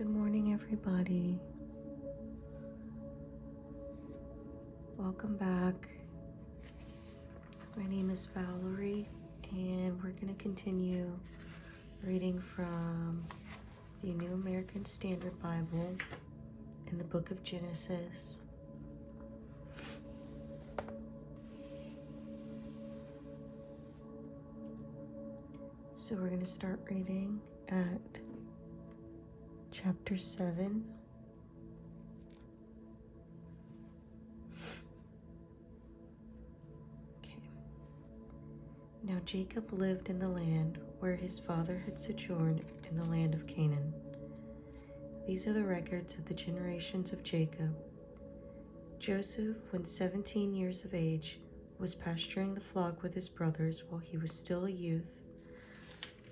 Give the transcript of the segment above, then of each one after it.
Good morning, everybody. Welcome back. My name is Valerie, and we're going to continue reading from the New American Standard Bible in the book of Genesis. So we're going to start reading at chapter 7. Now Jacob lived in the land where his father had sojourned in the land of Canaan. These are the records of the generations of Jacob. Joseph, when 17 years of age, was pasturing the flock with his brothers while he was still a youth,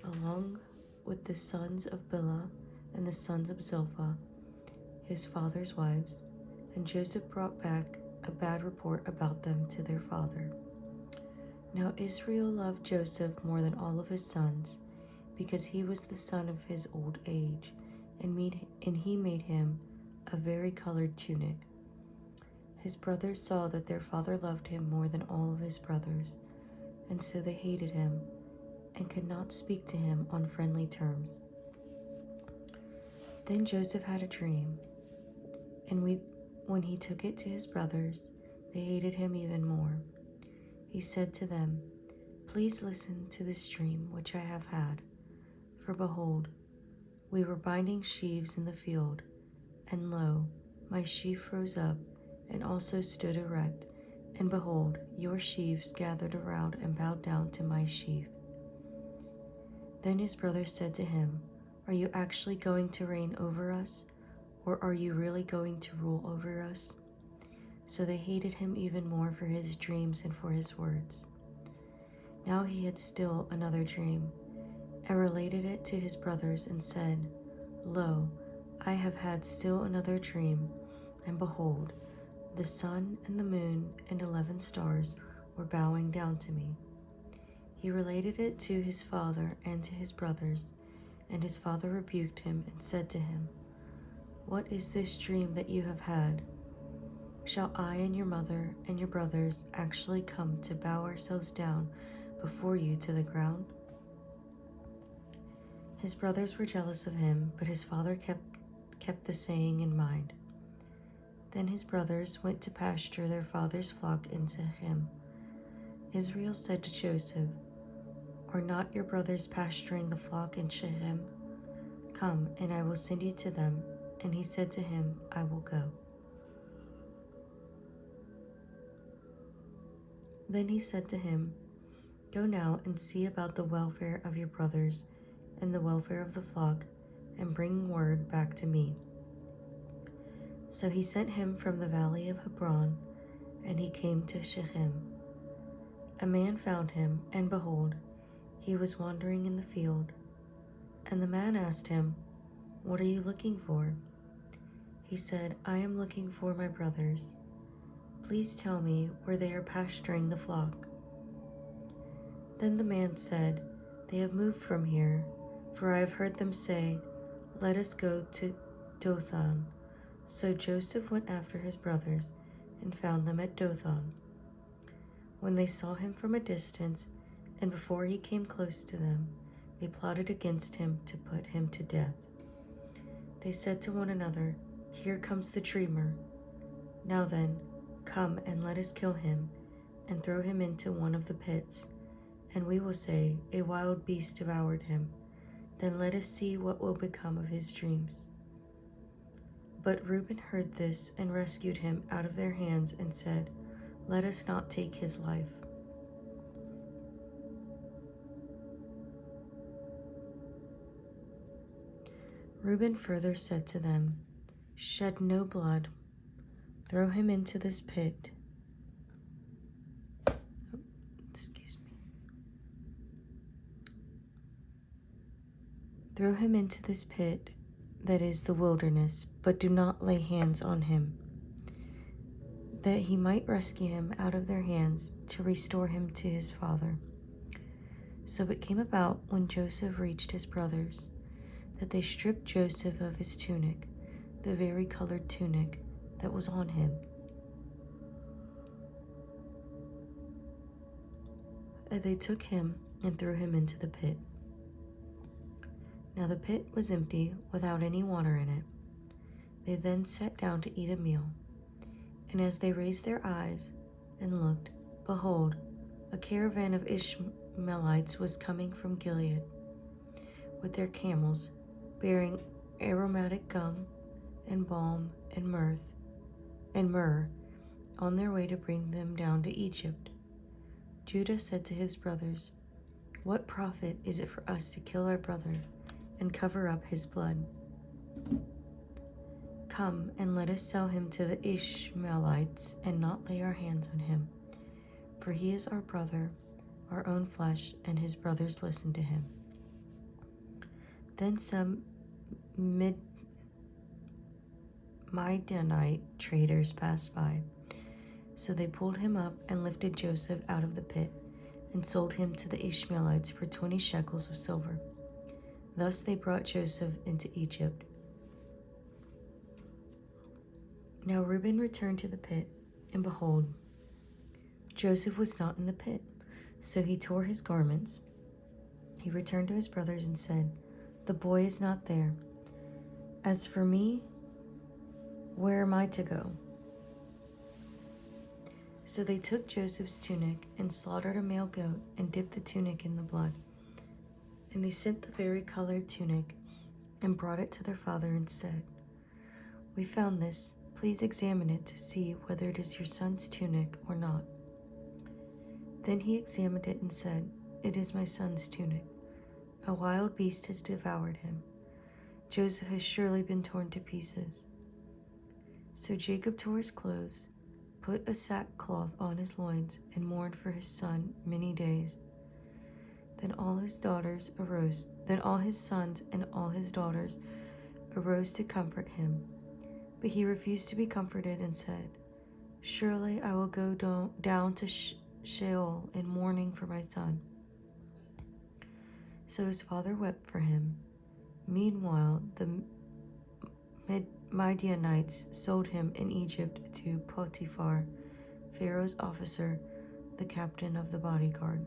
along with the sons of Bilhah and the sons of Zilpah, his father's wives, and Joseph brought back a bad report about them to their father. Now Israel loved Joseph more than all of his sons, because he was the son of his old age, and he made him a vari-colored tunic. His brothers saw that their father loved him more than all of his brothers, and so they hated him, and could not speak to him on friendly terms. Then Joseph had a dream, and when he took it to his brothers, they hated him even more. He said to them, "Please listen to this dream which I have had. For behold, we were binding sheaves in the field, and lo, my sheaf rose up and also stood erect, and behold, your sheaves gathered around and bowed down to my sheaf." Then his brothers said to him, "Are you actually going to reign over us, or are you really going to rule over us?" So they hated him even more for his dreams and for his words. Now he had still another dream, and related it to his brothers, and said, "Lo, I have had still another dream, and behold, the sun and the moon and 11 stars were bowing down to me." He related it to his father and to his brothers, and his father rebuked him and said to him, "What is this dream that you have had? Shall I and your mother and your brothers actually come to bow ourselves down before you to the ground?" His brothers were jealous of him, but his father kept the saying in mind. Then his brothers went to pasture their father's flock in Shechem. Israel said to Joseph, "Are not your brothers pasturing the flock in Shechem? Come, and I will send you to them." And he said to him, "I will go." Then he said to him, "Go now and see about the welfare of your brothers and the welfare of the flock, and bring word back to me." So he sent him from the valley of Hebron, and he came to Shechem. A man found him, and behold, he was wandering in the field. And the man asked him, "What are you looking for?" He said, "I am looking for my brothers. Please tell me where they are pasturing the flock." Then the man said, "They have moved from here, for I have heard them say, 'Let us go to Dothan.'" So Joseph went after his brothers and found them at Dothan. When they saw him from a distance, and before he came close to them, they plotted against him to put him to death. They said to one another, "Here comes the dreamer. Now then, come and let us kill him and throw him into one of the pits, and we will say, 'A wild beast devoured him.' Then let us see what will become of his dreams." But Reuben heard this and rescued him out of their hands and said, "Let us not take his life." Reuben further said to them, "Shed no blood. Throw him into this pit. Throw him into this pit that is the wilderness, but do not lay hands on him, that he might rescue him out of their hands to restore him to his father." So it came about when Joseph reached his brothers that they stripped Joseph of his tunic, the vari-colored tunic that was on him. And they took him and threw him into the pit. Now the pit was empty, without any water in it. They then sat down to eat a meal. And as they raised their eyes and looked, behold, a caravan of Ishmaelites was coming from Gilead, with their camels, bearing aromatic gum and balm and myrrh, on their way to bring them down to Egypt. Judah said to his brothers, "What profit is it for us to kill our brother and cover up his blood? Come and let us sell him to the Ishmaelites and not lay our hands on him, for he is our brother, our own flesh," and his brothers listened to him. Then some Midianite traders passed by. So they pulled him up and lifted Joseph out of the pit and sold him to the Ishmaelites for 20 shekels of silver. Thus they brought Joseph into Egypt. Now Reuben returned to the pit, and behold, Joseph was not in the pit. So he tore his garments. He returned to his brothers and said, "The boy is not there. As for me, where am I to go?" So they took Joseph's tunic and slaughtered a male goat and dipped the tunic in the blood. And they sent the vari-colored tunic and brought it to their father and said, "We found this. Please examine it to see whether it is your son's tunic or not." Then he examined it and said, "It is my son's tunic. A wild beast has devoured him. Joseph has surely been torn to pieces." So Jacob tore his clothes, put a sackcloth on his loins, and mourned for his son many days. Then all his sons and all his daughters arose to comfort him. But he refused to be comforted and said, "Surely I will go down to Sheol in mourning for my son." So his father wept for him. Meanwhile, the Midianites sold him in Egypt to Potiphar, Pharaoh's officer, the captain of the bodyguard.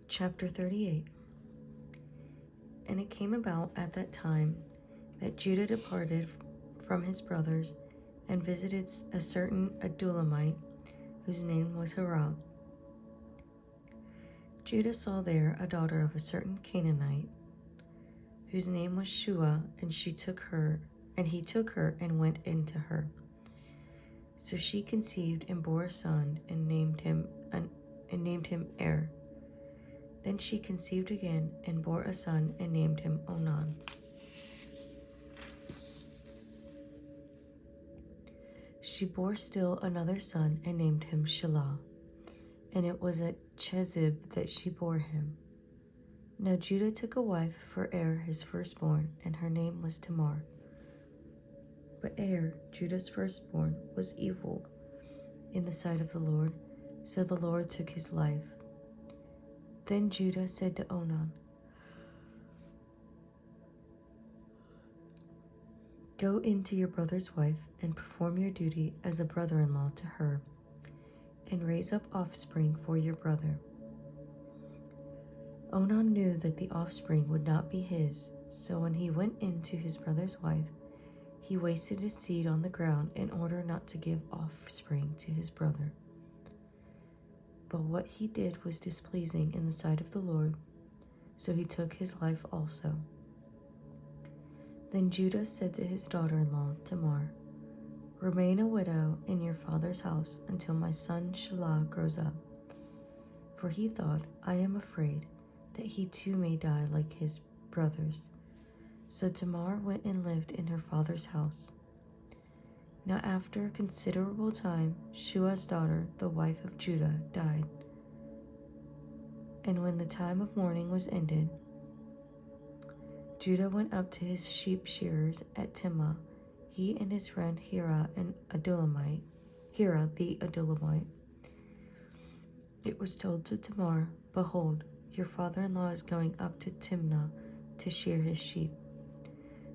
Chapter 38. And it came about at that time that Judah departed from his brothers and visited a certain Adullamite, whose name was Hirah. Judah saw there a daughter of a certain Canaanite, whose name was Shua, and he took her and went into her. So she conceived and bore a son and named him Er. Then she conceived again and bore a son and named him Onan. She bore still another son and named him Shelah, and it was at Chezib that she bore him. Now Judah took a wife for Er his firstborn, and her name was Tamar. But Er, Judah's firstborn, was evil in the sight of the Lord, so the Lord took his life. Then Judah said to Onan, "Go into your brother's wife and perform your duty as a brother-in-law to her, and raise up offspring for your brother." Onan knew that the offspring would not be his, so when he went in to his brother's wife, he wasted his seed on the ground in order not to give offspring to his brother. But what he did was displeasing in the sight of the Lord, so he took his life also. Then Judah said to his daughter-in-law, Tamar, "Remain a widow in your father's house until my son Shelah grows up." For he thought, "I am afraid that he too may die like his brothers." So Tamar went and lived in her father's house. Now after a considerable time, Shua's daughter, the wife of Judah, died. And when the time of mourning was ended, Judah went up to his sheep shearers at Timnah, he and his friend Hirah and Adullamite, Hira the Adullamite. It was told to Tamar, "Behold, your father-in-law is going up to Timnah to shear his sheep."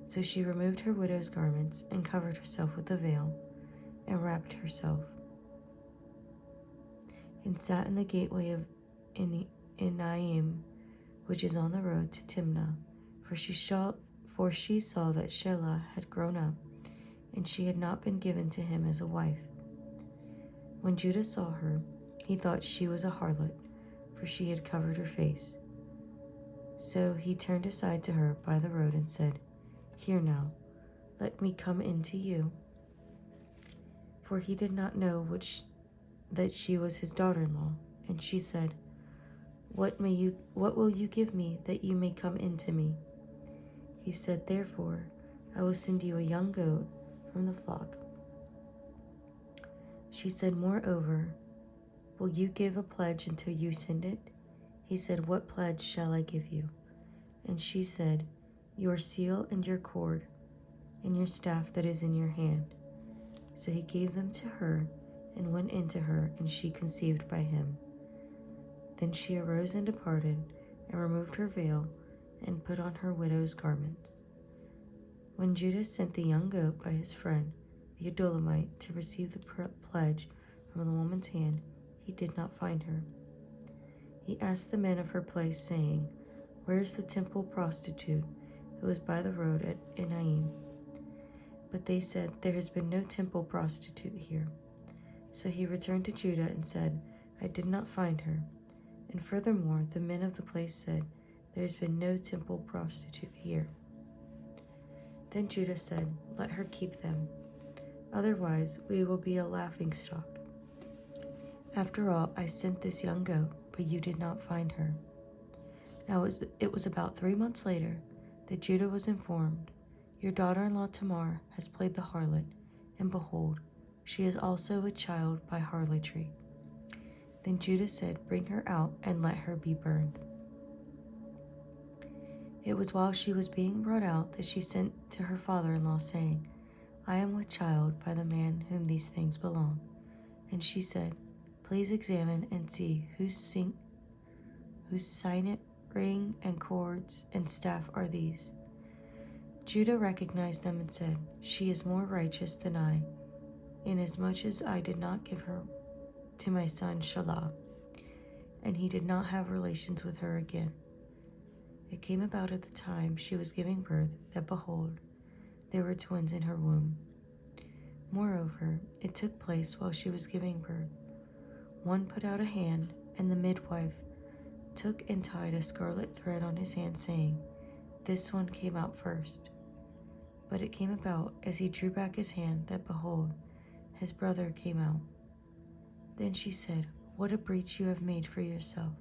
So she removed her widow's garments and covered herself with a veil and wrapped herself and sat in the gateway of Enaim, which is on the road to Timnah, for she saw that Shelah had grown up, and she had not been given to him as a wife. When Judah saw her, he thought she was a harlot, for she had covered her face. So he turned aside to her by the road and said, "Here now, let me come in to you." For he did not know that she was his daughter-in-law. And she said, What will you give me that you may come in to me?" He said, "Therefore, I will send you a young goat from the flock." She said, "Moreover, will you give a pledge until you send it?" He said, "What pledge shall I give you?" And she said, "Your seal and your cord, and your staff that is in your hand." So he gave them to her, and went in to her, and she conceived by him. Then she arose and departed, and removed her veil, and put on her widow's garments. When Judah sent the young goat by his friend, the Adullamite, to receive the pledge from the woman's hand, he did not find her. He asked the men of her place, saying, "Where is the temple prostitute who was by the road at Enaim?" But they said, "There has been no temple prostitute here." So he returned to Judah and said, "I did not find her." And furthermore, the men of the place said, "There has been no temple prostitute here." Then Judah said, "Let her keep them. Otherwise, we will be a laughingstock. After all, I sent this young goat, but you did not find her." Now it was about 3 months later that Judah was informed, "Your daughter-in-law Tamar has played the harlot, and behold, she is also with child by harlotry." Then Judah said, "Bring her out and let her be burned." It was while she was being brought out that she sent to her father-in-law, saying, "I am with child by the man whom these things belong." And she said, "Please examine and see whose signet ring and cords and staff are these." Judah recognized them and said, "She is more righteous than I, inasmuch as I did not give her to my son Shelah, and he did not have relations with her again." It came about at the time she was giving birth that, behold, there were twins in her womb. Moreover, it took place while she was giving birth. One put out a hand, and the midwife took and tied a scarlet thread on his hand, saying, "This one came out first." But it came about, as he drew back his hand, that, behold, his brother came out. Then she said, "What a breach you have made for yourself."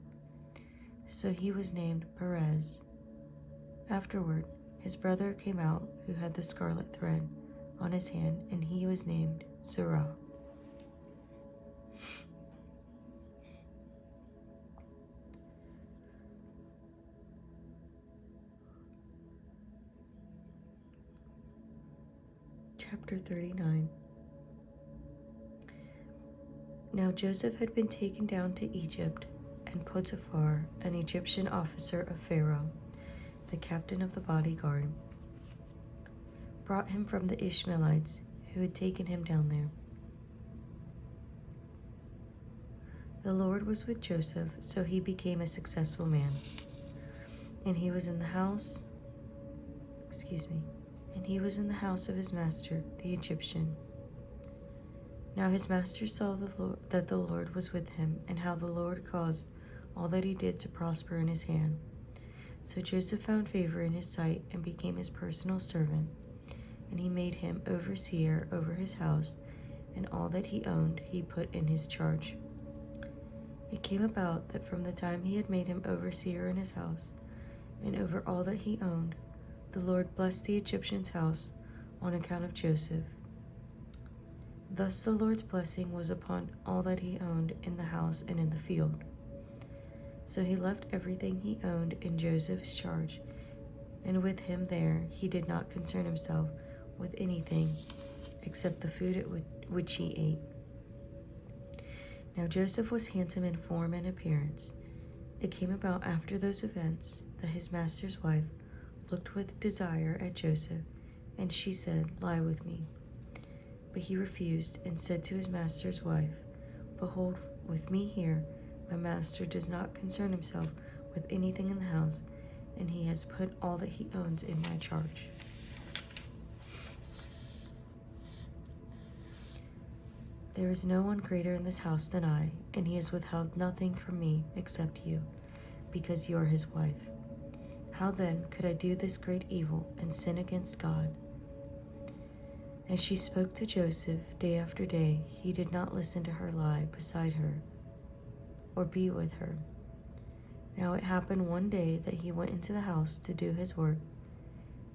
So he was named Perez. Afterward, his brother came out, who had the scarlet thread on his hand, and he was named Zerah. Chapter 39. Now Joseph had been taken down to Egypt, and Potiphar, an Egyptian officer of Pharaoh, the captain of the bodyguard, brought him from the Ishmaelites who had taken him down there. The Lord was with Joseph, so he became a successful man. And he was in the house of his master, the Egyptian. Now his master saw that the Lord was with him, and how the Lord caused all that he did to prosper in his hand. So Joseph found favor in his sight and became his personal servant, and he made him overseer over his house, and all that he owned he put in his charge. It came about that from the time he had made him overseer in his house, and over all that he owned, the Lord blessed the Egyptian's house on account of Joseph. Thus the Lord's blessing was upon all that he owned in the house and in the field. So he left everything he owned in Joseph's charge, and with him there he did not concern himself with anything except the food which he ate. Now Joseph was handsome in form and appearance. It came about after those events that his master's wife looked with desire at Joseph, and she said, "Lie with me." But he refused and said to his master's wife, "Behold, with me here, my master does not concern himself with anything in the house, and he has put all that he owns in my charge." There is no one greater in this house than I, and he has withheld nothing from me except you, because you are his wife. How then could I do this great evil and sin against God? As she spoke to Joseph day after day, he did not listen to her lie beside her or be with her. Now it happened one day that he went into the house to do his work,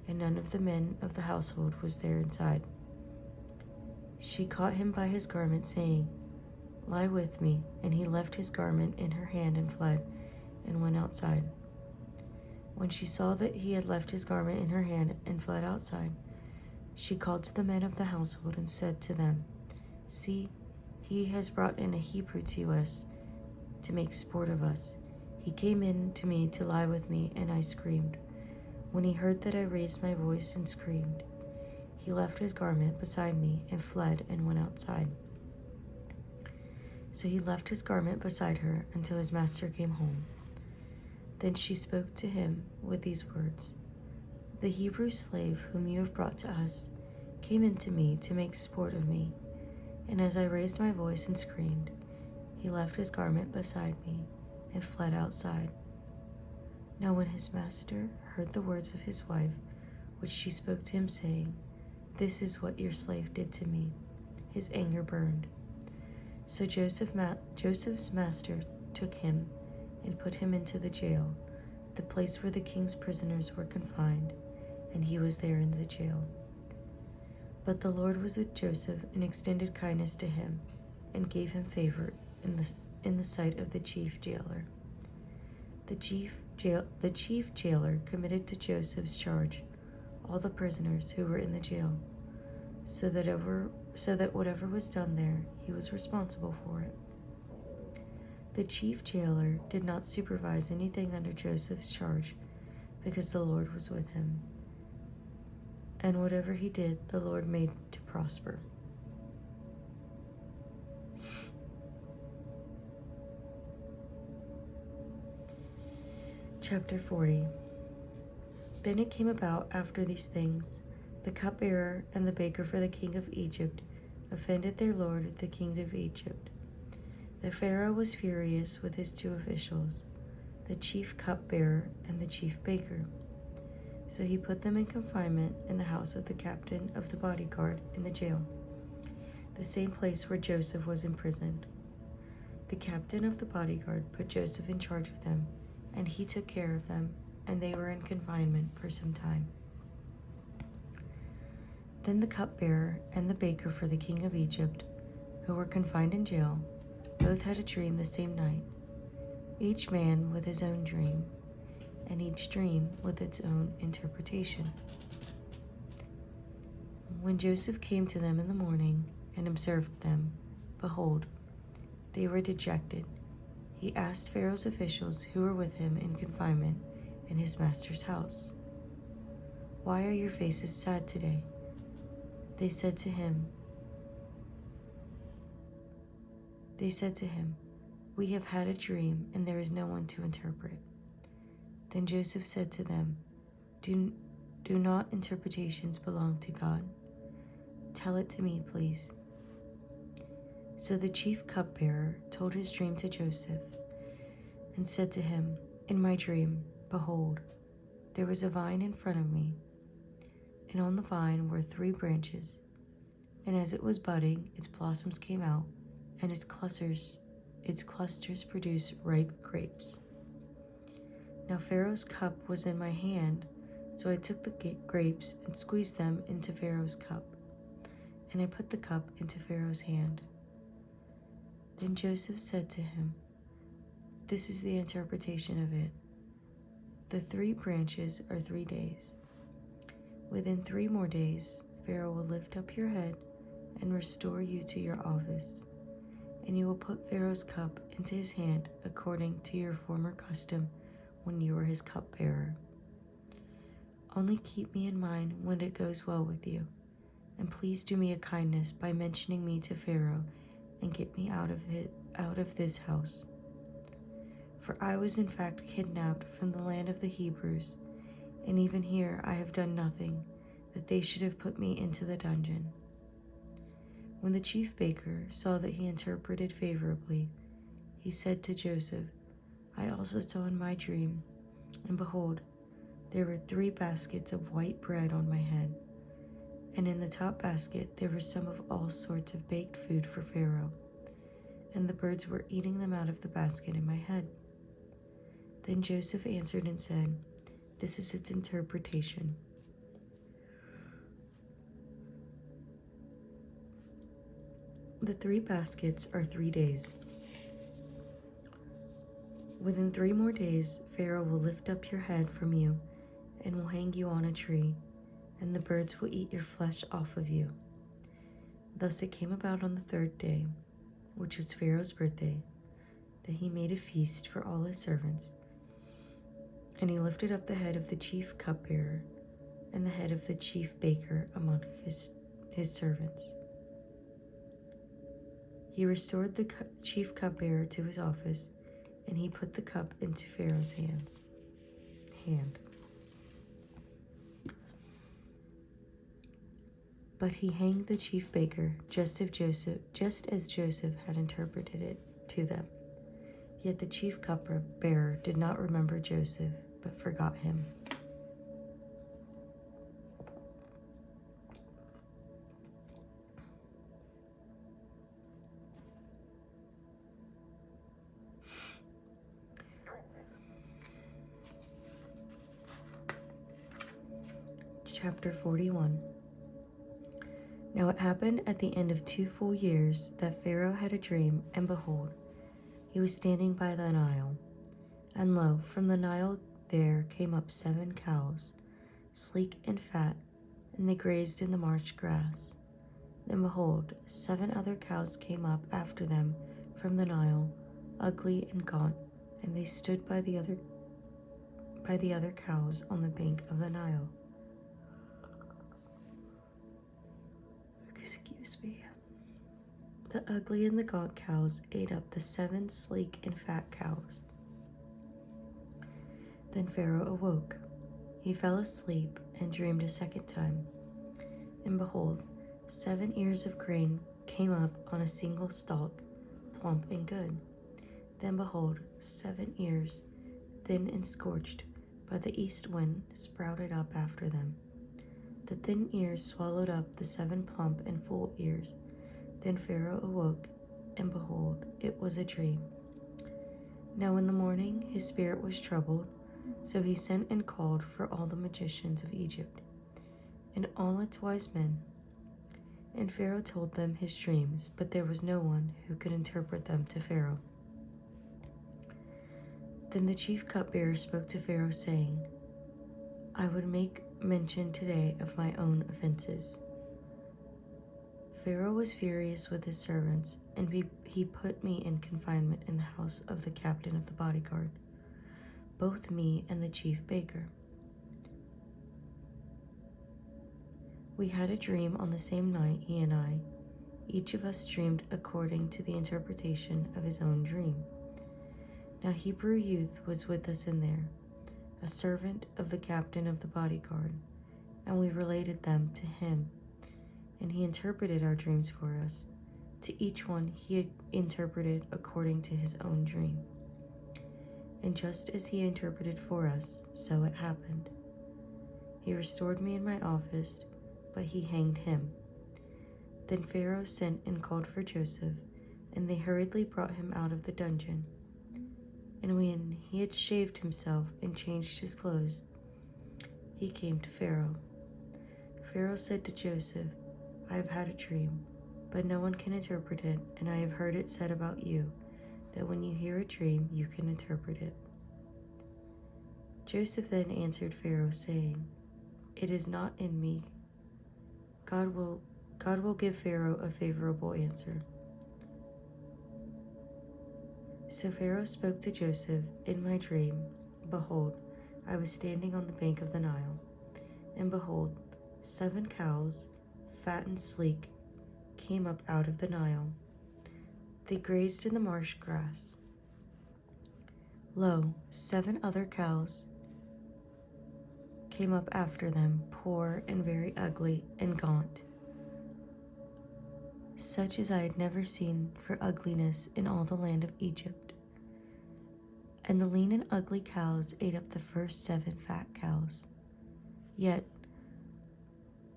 and none of the men of the household was there inside. She caught him by his garment, saying, "Lie with me," and he left his garment in her hand and fled, and went outside. When she saw that he had left his garment in her hand and fled outside, she called to the men of the household and said to them, "See, he has brought in a Hebrew to us to make sport of us. He came in to me to lie with me, and I screamed. When he heard that I raised my voice and screamed, he left his garment beside me and fled and went outside." So he left his garment beside her until his master came home. Then she spoke to him with these words, "The Hebrew slave whom you have brought to us came in to me to make sport of me, and as I raised my voice and screamed, he left his garment beside me and fled outside." Now when his master heard the words of his wife, which she spoke to him, saying, "This is what your slave did to me," his anger burned. So Joseph's master took him and put him into the jail, the place where the king's prisoners were confined, and he was there in the jail. But the Lord was with Joseph and extended kindness to him, and gave him favor in the sight of the chief jailer. The chief jailer committed to Joseph's charge all the prisoners who were in the jail, so that whatever was done there, he was responsible for it. The chief jailer did not supervise anything under Joseph's charge, because the Lord was with him. And whatever he did, the Lord made to prosper. Chapter 40. Then it came about after these things, the cupbearer and the baker for the king of Egypt offended their lord, the king of Egypt. The Pharaoh was furious with his two officials, the chief cupbearer and the chief baker. So he put them in confinement in the house of the captain of the bodyguard in the jail, the same place where Joseph was imprisoned. The captain of the bodyguard put Joseph in charge of them, and he took care of them, and they were in confinement for some time. Then the cupbearer and the baker for the king of Egypt, who were confined in jail, both had a dream the same night, each man with his own dream, and each dream with its own interpretation. When Joseph came to them in the morning and observed them, behold, they were dejected. He asked Pharaoh's officials who were with him in confinement in his master's house, "Why are your faces sad today?" They said to him, "We have had a dream, and there is no one to interpret." Then Joseph said to them, Do not interpretations belong to God? Tell it to me, please." So the chief cupbearer told his dream to Joseph and said to him, "In my dream, behold, there was a vine in front of me, and on the vine were 3 branches, and as it was budding, its blossoms came out, and its clusters produced ripe grapes. Now Pharaoh's cup was in my hand, so I took the grapes and squeezed them into Pharaoh's cup, and I put the cup into Pharaoh's hand." Then Joseph said to him, "This is the interpretation of it. The 3 branches are 3 days. Within 3 more days, Pharaoh will lift up your head and restore you to your office, and you will put Pharaoh's cup into his hand according to your former custom when you were his cupbearer. Only keep me in mind when it goes well with you, and please do me a kindness by mentioning me to Pharaoh and get me out of this house. For I was in fact kidnapped from the land of the Hebrews, and even here I have done nothing that they should have put me into the dungeon." When the chief baker saw that he interpreted favorably, he said to Joseph, "I also saw in my dream, and behold, there were 3 baskets of white bread on my head, and in the top basket there was some of all sorts of baked food for Pharaoh, and the birds were eating them out of the basket in my head." Then Joseph answered and said, "This is its interpretation. The 3 baskets are 3 days. Within 3 more days, Pharaoh will lift up your head from you and will hang you on a tree, and the birds will eat your flesh off of you." Thus it came about on the 3rd day, which was Pharaoh's birthday, that he made a feast for all his servants. And he lifted up the head of the chief cupbearer and the head of the chief baker among his servants. He restored the chief cupbearer to his office, and he put the cup into Pharaoh's hand. But he hanged the chief baker, just as Joseph had interpreted it to them. Yet the chief cupbearer did not remember Joseph, but forgot him. Chapter 41. Now it happened at the end of 2 full years that Pharaoh had a dream, and behold, he was standing by the Nile. And lo, from the Nile there came up 7 cows, sleek and fat, and they grazed in the marsh grass. Then behold, 7 other cows came up after them from the Nile, ugly and gaunt, and they stood by the other cows on the bank of the Nile. The ugly and the gaunt cows ate up the 7 sleek and fat cows. Then Pharaoh awoke. He fell asleep and dreamed a second time. And behold, 7 ears of grain came up on a single stalk, plump and good. Then behold, 7 ears, thin and scorched by the east wind, sprouted up after them. The thin ears swallowed up the 7 plump and full ears. Then Pharaoh awoke, and behold, it was a dream. Now in the morning his spirit was troubled, so he sent and called for all the magicians of Egypt, and all its wise men. And Pharaoh told them his dreams, but there was no one who could interpret them to Pharaoh. Then the chief cupbearer spoke to Pharaoh, saying, "I would make mention today of my own offenses." Pharaoh was furious with his servants, and he put me in confinement in the house of the captain of the bodyguard, both me and the chief baker. We had a dream on the same night, he and I. Each of us dreamed according to the interpretation of his own dream. Now Hebrew youth was with us in there, a servant of the captain of the bodyguard, and we related them to him, and he interpreted our dreams for us. To each one he had interpreted according to his own dream. And just as he interpreted for us, so it happened. He restored me in my office, but he hanged him. Then Pharaoh sent and called for Joseph, and they hurriedly brought him out of the dungeon. And when he had shaved himself and changed his clothes, he came to Pharaoh. Pharaoh said to Joseph, "I have had a dream, but no one can interpret it, and I have heard it said about you, that when you hear a dream, you can interpret it." Joseph then answered Pharaoh, saying, "It is not in me. God will give Pharaoh a favorable answer." So Pharaoh spoke to Joseph in my dream. Behold, I was standing on the bank of the Nile, and behold, 7 cows, fat and sleek, came up out of the Nile. They grazed in the marsh grass. Lo, 7 other cows came up after them, poor and very ugly and gaunt, such as I had never seen for ugliness in all the land of Egypt. And the lean and ugly cows ate up the first 7 fat cows. Yet,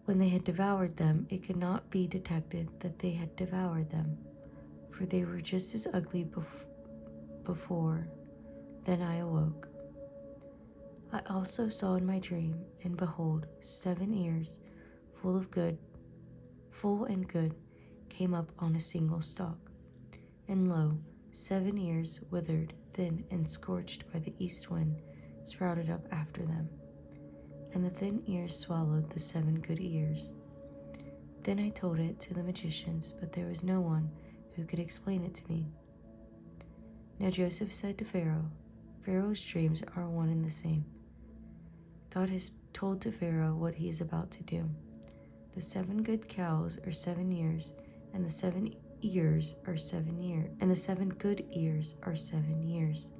when they had devoured them, it could not be detected that they had devoured them, for they were just as ugly before. Then I awoke. I also saw in my dream, and behold, 7 ears, full and good, came up on a single stalk. And lo, 7 ears, withered, thin, and scorched by the east wind, sprouted up after them. And the thin ears swallowed the 7 good ears. Then I told it to the magicians, but there was no one who could explain it to me. Now Joseph said to Pharaoh, Pharaoh's dreams are one and the same. God has told to Pharaoh what he is about to do. The 7 good cows are 7 years, and the 7 ears are 7 years, and the 7 good ears are 7 years.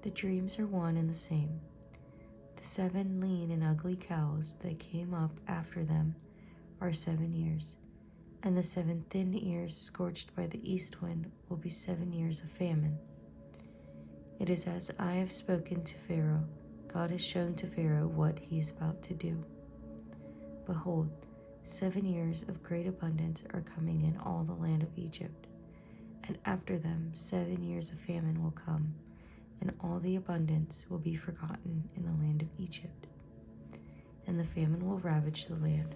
The dreams are one and the same. The 7 lean and ugly cows that came up after them are 7 years, and the 7 thin ears scorched by the east wind will be 7 years of famine. It is as I have spoken to Pharaoh. God has shown to Pharaoh what he is about to do. Behold, 7 years of great abundance are coming in all the land of Egypt, and after them 7 years of famine will come, and all the abundance will be forgotten in the land of Egypt, and the famine will ravage the land.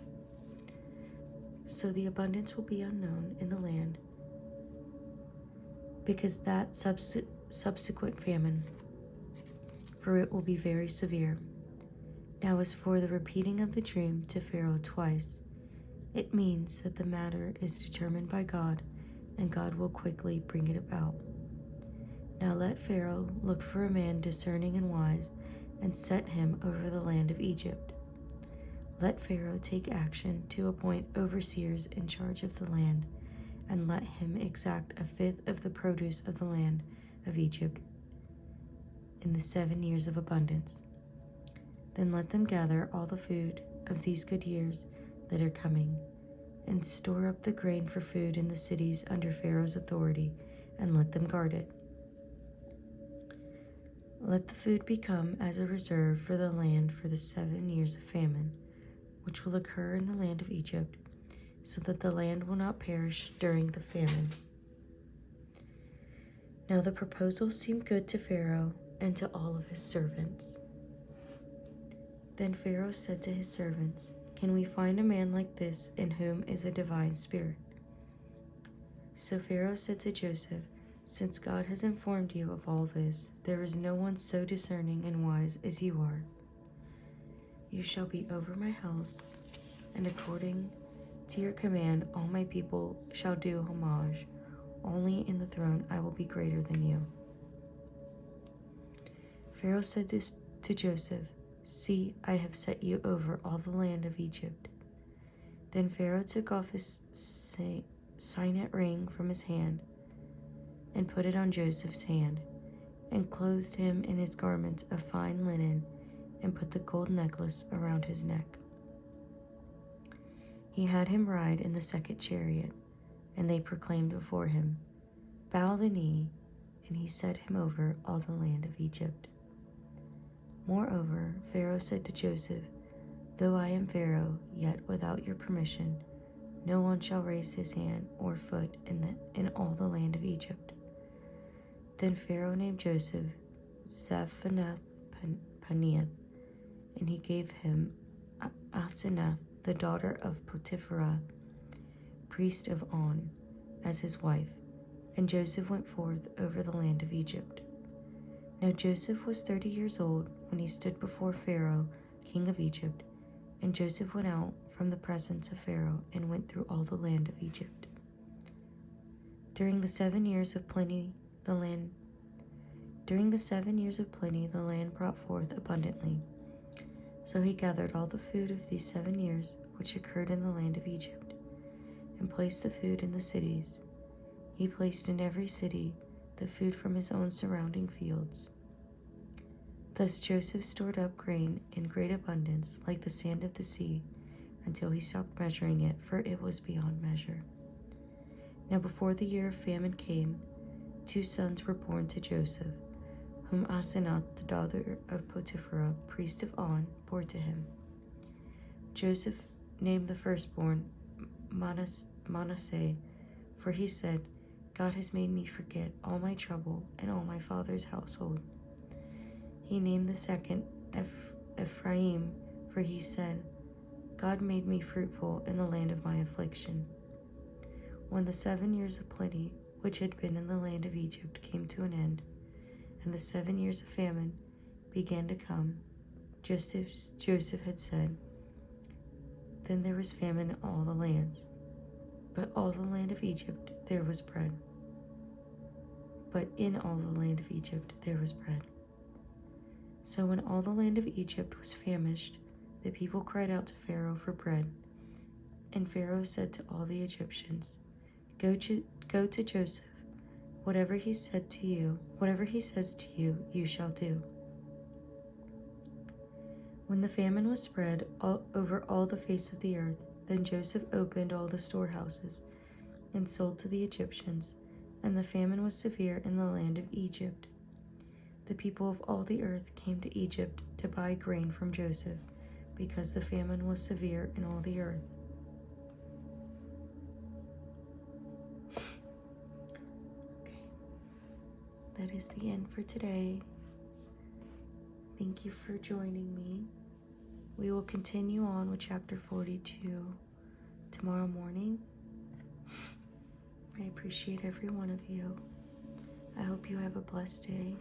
So the abundance will be unknown in the land, because that subsequent famine, for it will be very severe. Now as for the repeating of the dream to Pharaoh twice, it means that the matter is determined by God, and God will quickly bring it about. Now let Pharaoh look for a man discerning and wise, and set him over the land of Egypt. Let Pharaoh take action to appoint overseers in charge of the land, and let him exact 1/5 of the produce of the land of Egypt in the 7 years of abundance. Then let them gather all the food of these good years that are coming, and store up the grain for food in the cities under Pharaoh's authority, and let them guard it. Let the food become as a reserve for the land for the 7 years of famine, which will occur in the land of Egypt, so that the land will not perish during the famine. Now the proposal seemed good to Pharaoh and to all of his servants. Then Pharaoh said to his servants, Can we find a man like this in whom is a divine spirit? So Pharaoh said to Joseph, Since God has informed you of all this, there is no one so discerning and wise as you are. You shall be over my house, and according to your command, all my people shall do homage. Only in the throne I will be greater than you. Pharaoh said to Joseph, See, I have set you over all the land of Egypt. Then Pharaoh took off his signet ring from his hand, and put it on Joseph's hand, and clothed him in his garments of fine linen, and put the gold necklace around his neck. He had him ride in the 2nd chariot, and they proclaimed before him, Bow the knee, and he set him over all the land of Egypt. Moreover, Pharaoh said to Joseph, Though I am Pharaoh, yet without your permission, no one shall raise his hand or foot in all the land of Egypt. Then Pharaoh named Joseph Zaphenath-Paneah, and he gave him Asenath, the daughter of Potiphera, priest of On, as his wife, and Joseph went forth over the land of Egypt. Now Joseph was 30 years old when he stood before Pharaoh, king of Egypt, and Joseph went out from the presence of Pharaoh and went through all the land of Egypt. During the 7 years of plenty the land. During the 7 years of plenty, the land brought forth abundantly. So he gathered all the food of these 7 years which occurred in the land of Egypt, and placed the food in the cities. He placed in every city the food from his own surrounding fields. Thus Joseph stored up grain in great abundance, like the sand of the sea, until he stopped measuring it, for it was beyond measure. Now before the year of famine came, 2 sons were born to Joseph, whom Asenath, the daughter of Potiphera, priest of On, bore to him. Joseph named the firstborn Manasseh, for he said, God has made me forget all my trouble and all my father's household. He named the second Ephraim, for he said, God made me fruitful in the land of my affliction. When the 7 years of plenty, which had been in the land of Egypt, came to an end, and the 7 years of famine began to come, just as Joseph had said, then there was famine in all the lands. But all the land of Egypt there was bread. But in all the land of Egypt there was bread. So when all the land of Egypt was famished, the people cried out to Pharaoh for bread. And Pharaoh said to all the Egyptians, Go to Joseph. Whatever he says to you, you shall do. When the famine was spread over all the face of the earth, then Joseph opened all the storehouses and sold to the Egyptians, and the famine was severe in the land of Egypt. The people of all the earth came to Egypt to buy grain from Joseph, because the famine was severe in all the earth. Okay, that is the end for today. Thank you for joining me. We will continue on with chapter 42 tomorrow morning. I appreciate every one of you. I hope you have a blessed day.